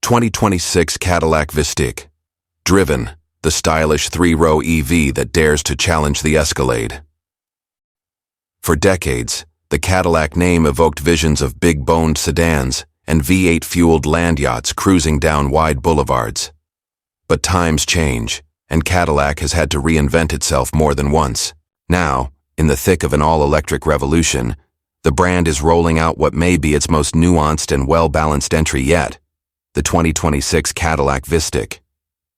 2026 Cadillac Vistiq. Driven, the stylish three-row EV that dares to challenge the Escalade. For decades, the Cadillac name evoked visions of big-boned sedans and V8-fueled land yachts cruising down wide boulevards. But times change, and Cadillac has had to reinvent itself more than once. Now, in the thick of an all-electric revolution, the brand is rolling out what may be its most nuanced and well-balanced entry yet, the 2026 Cadillac Vistiq.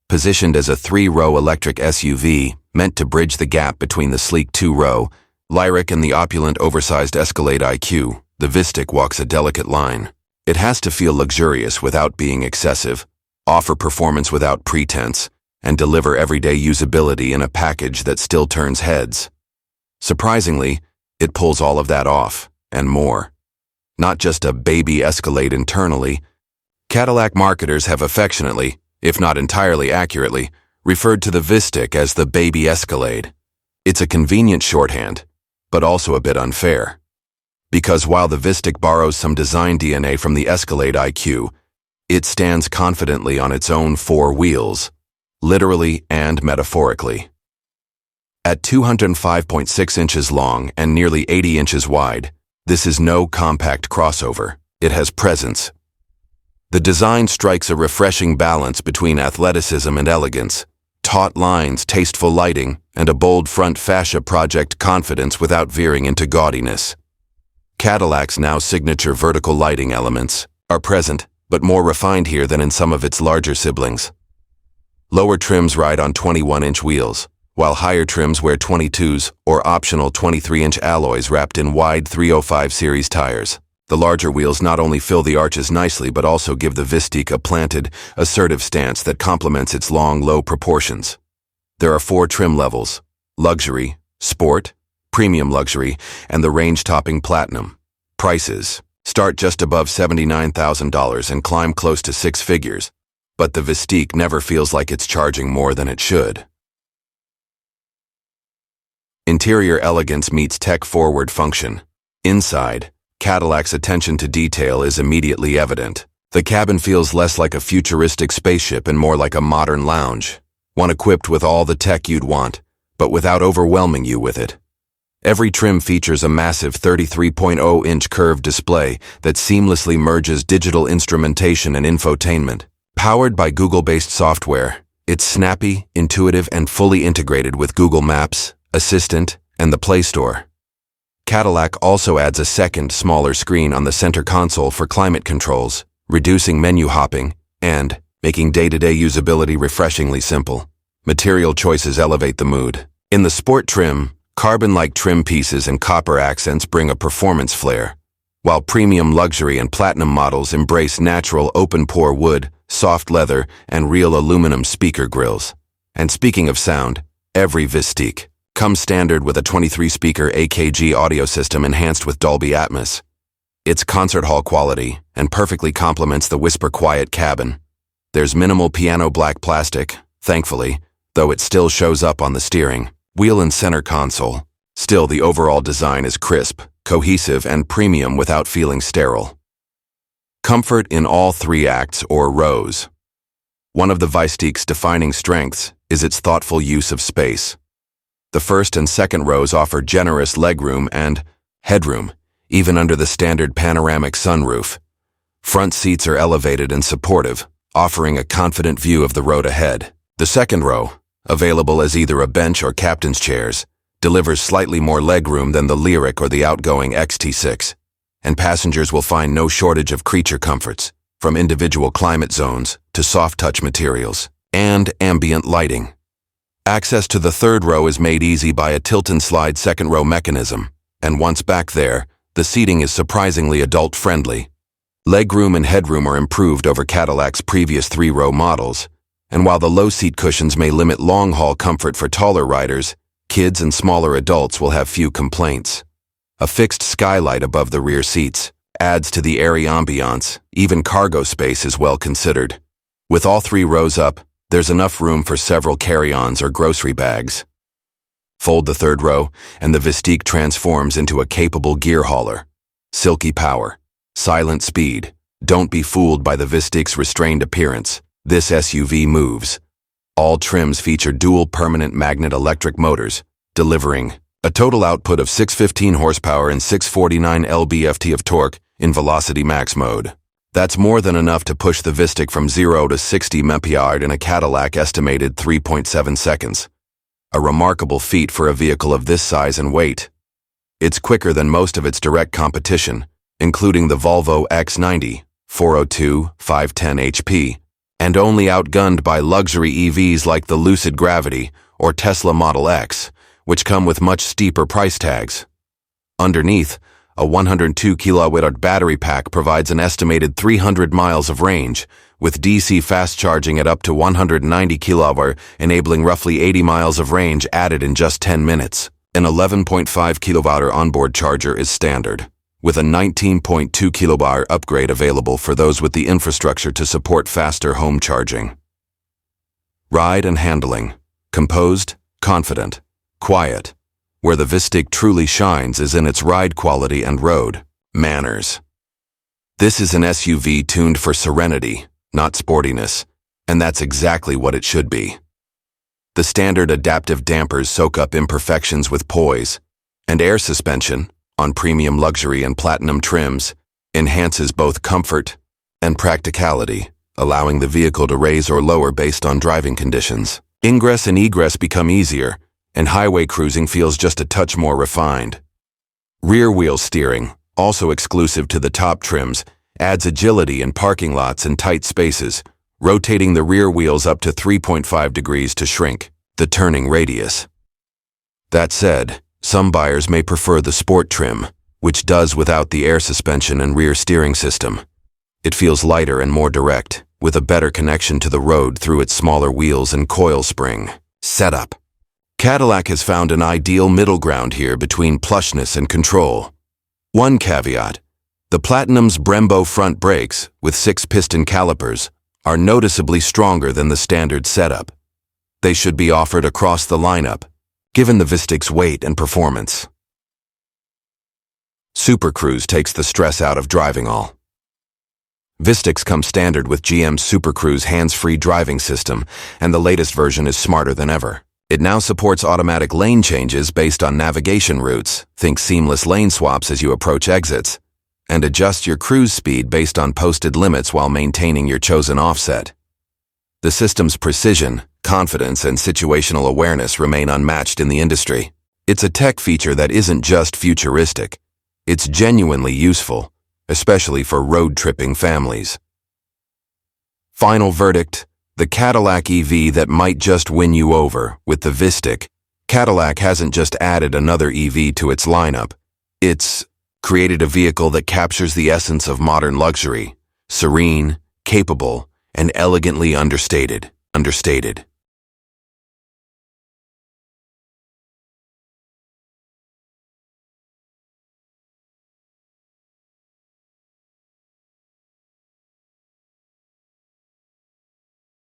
Positioned as a three-row electric SUV meant to bridge the gap between the sleek two-row, lyric and the opulent oversized Escalade IQ, the Vistiq walks a delicate line. It has to feel luxurious without being excessive, offer performance without pretense, and deliver everyday usability in a package that still turns heads. Surprisingly, it pulls all of that off, and more. Not just a baby Escalade internally, Cadillac marketers have affectionately, if not entirely accurately, referred to the Vistiq as the baby Escalade. It's a convenient shorthand, but also a bit unfair. Because while the Vistiq borrows some design DNA from the Escalade IQ, it stands confidently on its own four wheels, literally and metaphorically. At 205.6 inches long and nearly 80 inches wide, this is no compact crossover. It has presence. The design strikes a refreshing balance between athleticism and elegance, taut lines, tasteful lighting, and a bold front fascia project confidence without veering into gaudiness. Cadillac's now signature vertical lighting elements are present, but more refined here than in some of its larger siblings. Lower trims ride on 21-inch wheels, while higher trims wear 22s or optional 23-inch alloys wrapped in wide 305 series tires. The larger wheels not only fill the arches nicely but also give the Vistiq a planted, assertive stance that complements its long, low proportions. There are 4 trim levels: luxury, sport, premium luxury, and the range-topping platinum. Prices start just above $79,000 and climb close to 6 figures, but the Vistiq never feels like it's charging more than it should. Interior elegance meets tech-forward function. Inside, Cadillac's attention to detail is immediately evident. The cabin feels less like a futuristic spaceship and more like a modern lounge, one equipped with all the tech you'd want, but without overwhelming you with it. Every trim features a massive 33.0-inch curved display that seamlessly merges digital instrumentation and infotainment. Powered by Google-based software, it's snappy, intuitive, and fully integrated with Google Maps, Assistant, and the Play Store. Cadillac also adds a second, smaller screen on the center console for climate controls, reducing menu hopping, and making day-to-day usability refreshingly simple. Material choices elevate the mood. In the sport trim, carbon-like trim pieces and copper accents bring a performance flair, while premium luxury and platinum models embrace natural open-pore wood, soft leather, and real aluminum speaker grills. And speaking of sound, every Vistiq comes standard with a 23-speaker AKG audio system enhanced with Dolby Atmos. It's concert hall quality and perfectly complements the whisper-quiet cabin. There's minimal piano black plastic, thankfully, though it still shows up on the steering wheel and center console. Still, the overall design is crisp, cohesive, and premium without feeling sterile. Comfort in all 3 acts or rows. One of the Vistiq's defining strengths is its thoughtful use of space. The first and second rows offer generous legroom and headroom, even under the standard panoramic sunroof. Front seats are elevated and supportive, offering a confident view of the road ahead. The second row, available as either a bench or captain's chairs, delivers slightly more legroom than the Lyriq or the outgoing XT6, and passengers will find no shortage of creature comforts, from individual climate zones to soft-touch materials and ambient lighting. Access to the third row is made easy by a tilt-and-slide second-row mechanism, and once back there, the seating is surprisingly adult-friendly. Legroom and headroom are improved over Cadillac's previous 3-row models, and while the low seat cushions may limit long-haul comfort for taller riders, kids and smaller adults will have few complaints. A fixed skylight above the rear seats adds to the airy ambiance. Even cargo space is well considered. With all 3 rows up, there's enough room for several carry-ons or grocery bags. Fold the third row, and the Vistiq transforms into a capable gear hauler. Silky power, silent speed, Don't be fooled by the Vistiq's restrained appearance. This SUV moves. All trims feature dual permanent magnet electric motors, delivering a total output of 615 horsepower and 649 lb-ft of torque in Velocity Max mode. That's more than enough to push the Vistiq from 0 to 60 mph in a Cadillac estimated 3.7 seconds. A remarkable feat for a vehicle of this size and weight. It's quicker than most of its direct competition, including the Volvo X90, 402, 510 HP, and only outgunned by luxury EVs like the Lucid Gravity or Tesla Model X, which come with much steeper price tags. Underneath, a 102 kWh battery pack provides an estimated 300 miles of range, with DC fast charging at up to 190 kWh, enabling roughly 80 miles of range added in just 10 minutes. An 11.5 kWh onboard charger is standard, with a 19.2 kWh upgrade available for those with the infrastructure to support faster home charging. Ride and handling. Composed, confident, quiet. Where the Vistiq truly shines is in its ride quality and road manners. This is an SUV tuned for serenity, not sportiness, and that's exactly what it should be. The standard adaptive dampers soak up imperfections with poise, and air suspension, on premium luxury and platinum trims, enhances both comfort and practicality, allowing the vehicle to raise or lower based on driving conditions. Ingress and egress become easier, and highway cruising feels just a touch more refined. Rear wheel steering, also exclusive to the top trims, adds agility in parking lots and tight spaces, rotating the rear wheels up to 3.5 degrees to shrink the turning radius. That said, some buyers may prefer the sport trim, which does without the air suspension and rear steering system. It feels lighter and more direct, with a better connection to the road through its smaller wheels and coil spring setup. Cadillac has found an ideal middle ground here between plushness and control. One caveat: the Platinum's Brembo front brakes, with 6-piston calipers, are noticeably stronger than the standard setup. They should be offered across the lineup, given the Vistiq's weight and performance. Super Cruise takes the stress out of driving all. Vistiqs come standard with GM's Super Cruise hands-free driving system, and the latest version is smarter than ever. It now supports automatic lane changes based on navigation routes, think seamless lane swaps as you approach exits, and adjust your cruise speed based on posted limits while maintaining your chosen offset. The system's precision, confidence, and situational awareness remain unmatched in the industry. It's a tech feature that isn't just futuristic. It's genuinely useful, especially for road-tripping families. Final verdict: the Cadillac EV that might just win you over with the Vistiq. Cadillac hasn't just added another EV to its lineup. It's created a vehicle that captures the essence of modern luxury: serene, capable, and elegantly understated.